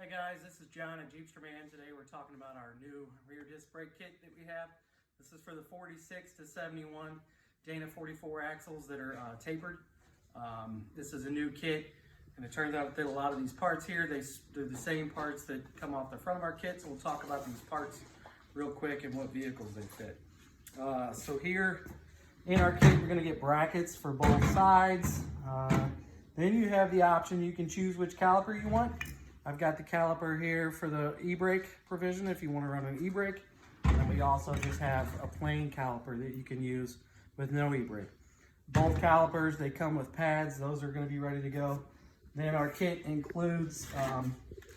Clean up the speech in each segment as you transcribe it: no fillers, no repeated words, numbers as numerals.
Hi guys, this is John at Jeepster Man. Today we're talking about our new rear disc brake kit that we have. This is for the 46 to 71 Dana 44 axles that are tapered. This is a new kit, and it turns out that a lot of these parts here, they're the same parts that come off the front of our kit, so we'll talk about these parts real quick and what vehicles they fit. So here in our kit, you're going to get brackets for both sides. Then you have the option, you can choose which caliper you want. I've got the caliper here for the e-brake provision if you want to run an e-brake. And we also just have a plain caliper that you can use with no e-brake. Both calipers, they come with pads. Those are going to be ready to go. Then our kit includes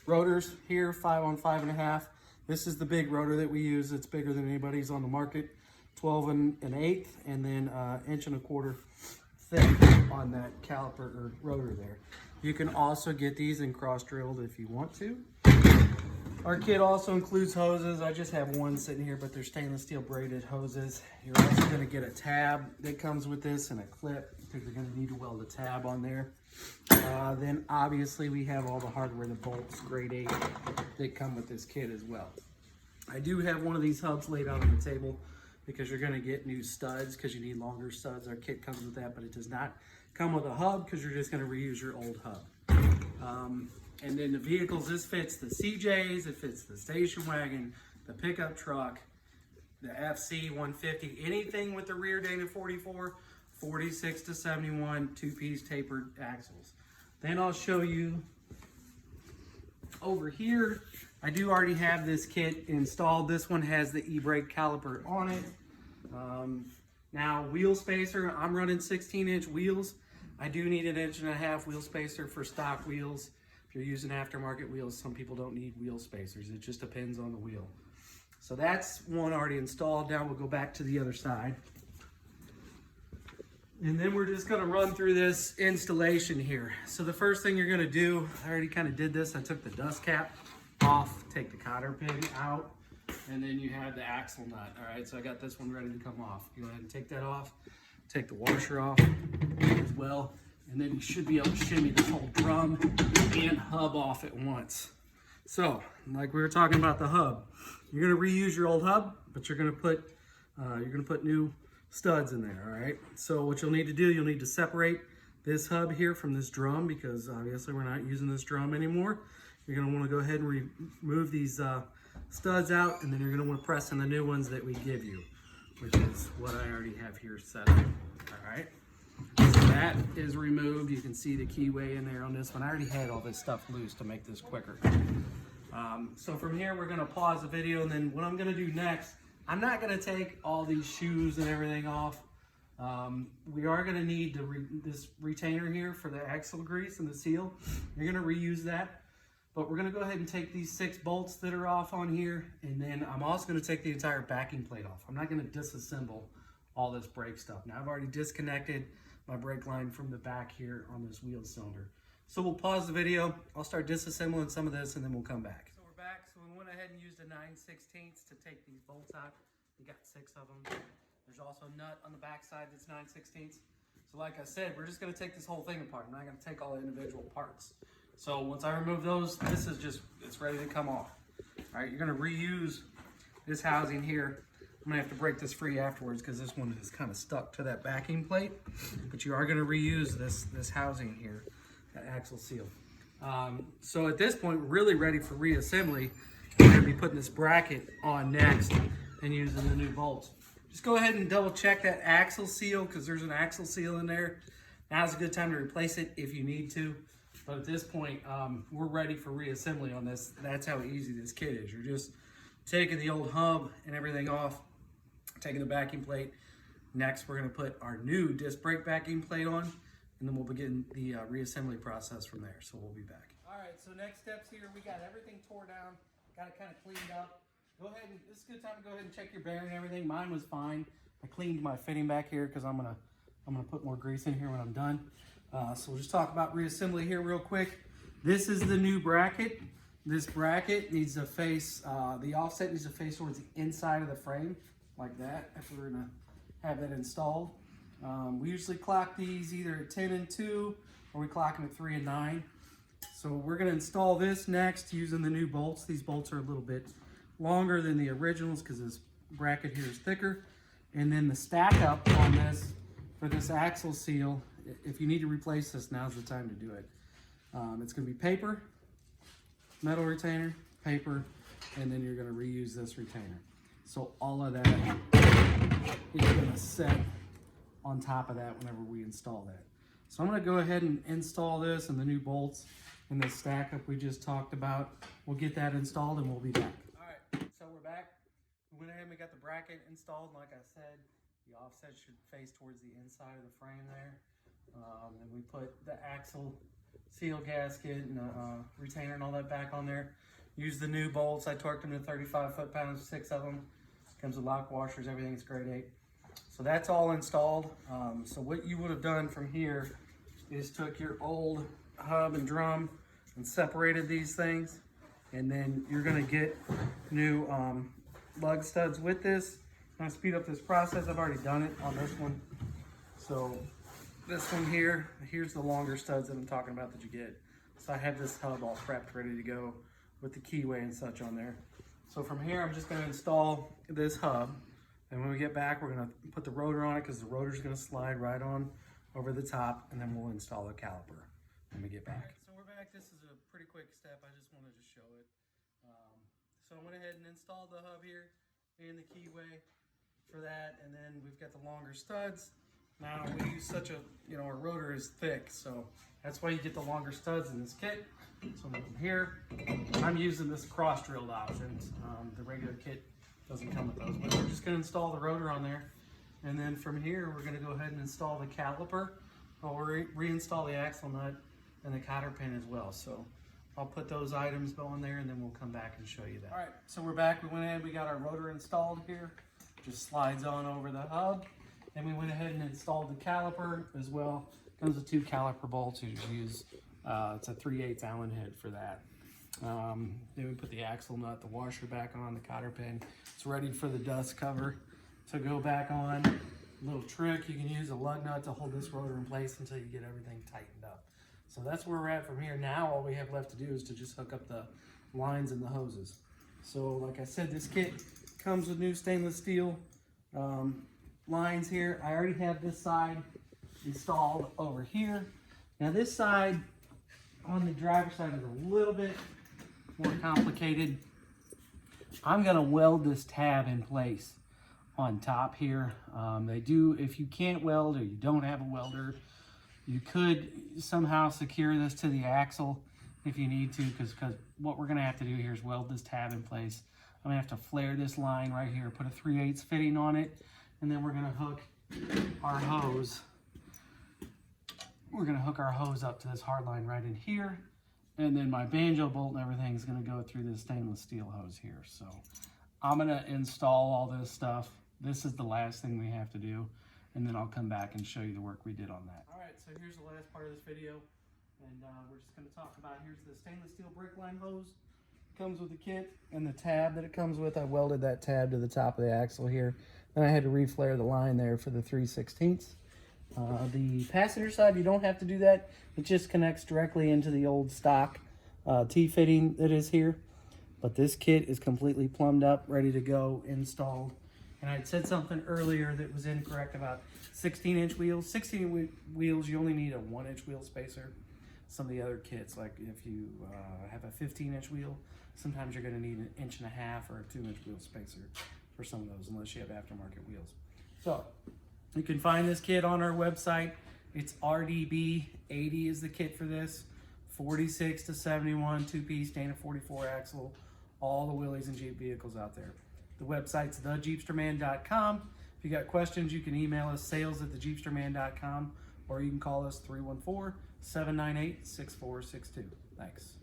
rotors here, 5 on 5.5. This is the big rotor that we use. It's bigger than anybody's on the market, 12 1/8, and then 1 1/4 thick on that caliper or rotor there. You can also get these in cross drilled if you want to. Our kit also includes hoses. I just have one sitting here, but they're stainless steel braided hoses. You're also going to get a tab that comes with this and a clip because you're going to need to weld a tab on there. Then obviously we have all the hardware, the bolts, grade 8 that come with this kit as well. I do have one of these hubs laid out on the table because you're going to get new studs because you need longer studs. Our kit comes with that, but it does not come with a hub because you're just going to reuse your old hub. And then the vehicles, this fits the CJs, it fits the station wagon, the pickup truck, the FC 150, anything with the rear Dana 44, 46 to 71, 2-piece tapered axles. Then I'll show you over here. I do already have this kit installed. This one has the e-brake caliper on it. Now wheel spacer, I'm running 16-inch wheels. I do need an 1.5 inch wheel spacer for stock wheels. If you're using aftermarket wheels, some people don't need wheel spacers. It just depends on the wheel. So that's one already installed. Now we'll go back to the other side. And then we're just gonna run through this installation here. So the first thing you're gonna do, I already kind of did this. I took the dust cap off, take the cotter pin out, and then you have the axle nut. All right, so I got this one ready to come off. Go ahead and take that off. Take the washer off as well. And then you should be able to shimmy this whole drum and hub off at once. So, like we were talking about the hub, you're gonna reuse your old hub, but you're gonna put new studs in there, all right? So what you'll need to do, you'll need to separate this hub here from this drum because obviously we're not using this drum anymore. You're gonna wanna go ahead and remove these studs out, and then you're gonna wanna press in the new ones that we give you, which is what I already have here set up, all right? So that is removed. You can see the keyway in there on this one. I already had all this stuff loose to make this quicker. So from here, we're gonna pause the video, and then what I'm gonna do next, I'm not gonna take all these shoes and everything off. We are gonna need this retainer here for the axle grease and the seal. You're gonna reuse that, but we're gonna go ahead and take these 6 bolts that are off on here, and then I'm also gonna take the entire backing plate off. I'm not gonna disassemble all this brake stuff. Now I've already disconnected my brake line from the back here on this wheel cylinder. So we'll pause the video. I'll start disassembling some of this and then we'll come back. So we're back. So we went ahead and used a 9/16 to take these bolts out. We got 6 of them. There's also a nut on the back side that's 9/16. So like I said, we're just gonna take this whole thing apart. I'm not gonna take all the individual parts. So once I remove those, this is just, it's ready to come off. All right, you're gonna reuse this housing here. I'm gonna have to break this free afterwards because this one is kind of stuck to that backing plate, but you are gonna reuse this housing here, that axle seal. So at this point, we're really ready for reassembly. We're gonna be putting this bracket on next and using the new bolts. Just go ahead and double check that axle seal because there's an axle seal in there. Now's a good time to replace it if you need to. But at this point, we're ready for reassembly on this. That's how easy this kit is. You're just taking the old hub and everything off, taking the backing plate. Next, we're gonna put our new disc brake backing plate on, and then we'll begin the reassembly process from there. So we'll be back. All right, so next steps here, we got everything tore down, got it kind of cleaned up. Go ahead and, this is a good time to go ahead and check your bearing and everything. Mine was fine. I cleaned my fitting back here because I'm gonna put more grease in here when I'm done. So we'll just talk about reassembly here real quick. This is the new bracket. This bracket needs to face, the offset needs to face towards the inside of the frame, like that, if we're gonna have that installed. We usually clock these either at 10 and 2, or we clock them at 3 and 9. So we're going to install this next using the new bolts. These bolts are a little bit longer than the originals because this bracket here is thicker. And then the stack up on this for this axle seal, if you need to replace this, now's the time to do it. It's going to be paper, metal retainer, paper, and then you're going to reuse this retainer. So all of that is going to set on top of that whenever we install that. So I'm going to go ahead and install this and the new bolts and the stack up we just talked about. We'll get that installed and we'll be back. All right, so we're back. We went ahead and we got the bracket installed. Like I said, the offset should face towards the inside of the frame there. And we put the axle seal gasket and retainer and all that back on there. Use the new bolts. I torqued them to 35 foot-pounds, 6 of them. Comes with lock washers, everything's grade 8. So that's all installed. So what you would have done from here is took your old hub and drum and separated these things. And then you're gonna get new lug studs with this. I'm gonna speed up this process. I've already done it on this one. So this one here, here's the longer studs that I'm talking about that you get. So I have this hub all prepped, ready to go with the keyway and such on there. So from here, I'm just gonna install this hub. And when we get back, we're gonna put the rotor on it because the rotor's gonna slide right on over the top, and then we'll install the caliper when we get back. Right, so we're back. This is a pretty quick step. I just wanted to show it. So I went ahead and installed the hub here and the keyway for that, and then we've got the longer studs. Now we use such a, our rotor is thick, so that's why you get the longer studs in this kit. So from here, I'm using this cross-drilled option. The regular kit doesn't come with those, but we're just gonna install the rotor on there. And then from here, we're gonna go ahead and install the caliper. I'll reinstall the axle nut and the cotter pin as well. So I'll put those items on there and then we'll come back and show you that. All right, so we're back. We went ahead, we got our rotor installed here. Just slides on over the hub. Then we went ahead and installed the caliper as well. Comes with 2 caliper bolts. You use, it's a 3/8 Allen head for that. Then we put the axle nut, the washer back on, the cotter pin. It's ready for the dust cover to go back on. A little trick, you can use a lug nut to hold this rotor in place until you get everything tightened up. So that's where we're at from here. Now all we have left to do is to just hook up the lines and the hoses. So like I said, this kit comes with new stainless steel lines here. I already have this side installed over here. Now this side on the driver's side is a little bit more complicated. I'm gonna weld this tab in place on top here. They do, if you can't weld or you don't have a welder, you could somehow secure this to the axle if you need to, because what we're gonna have to do here is weld this tab in place. I'm gonna have to flare this line right here, put a 3/8 fitting on it, and then we're gonna hook our hose. We're gonna hook our hose up to this hard line right in here, and then my banjo bolt and everything is gonna go through this stainless steel hose here. So I'm gonna install all this stuff. This is the last thing we have to do, and then I'll come back and show you the work we did on that. All right, so here's the last part of this video, and we're just gonna talk about, here's the stainless steel brake line hose. Comes with the kit and the tab that it comes with. I welded that tab to the top of the axle here. Then I had to reflare the line there for the 3/16. The passenger side, you don't have to do that. It just connects directly into the old stock T-fitting that is here. But this kit is completely plumbed up, ready to go, installed. And I had said something earlier that was incorrect about 16-inch wheels. 16 wheels, you only need a 1-inch wheel spacer. Some of the other kits, like if you have a 15-inch wheel, sometimes you're gonna need an 1.5 or a 2-inch wheel spacer for some of those, unless you have aftermarket wheels. So you can find this kit on our website. It's RDB80 is the kit for this. 46 to 71, 2-piece, Dana 44 axle, all the Willys and Jeep vehicles out there. The website's thejeepsterman.com. If you got questions, you can email us sales@thejeepsterman.com, or you can call us 314-798-6462. Thanks.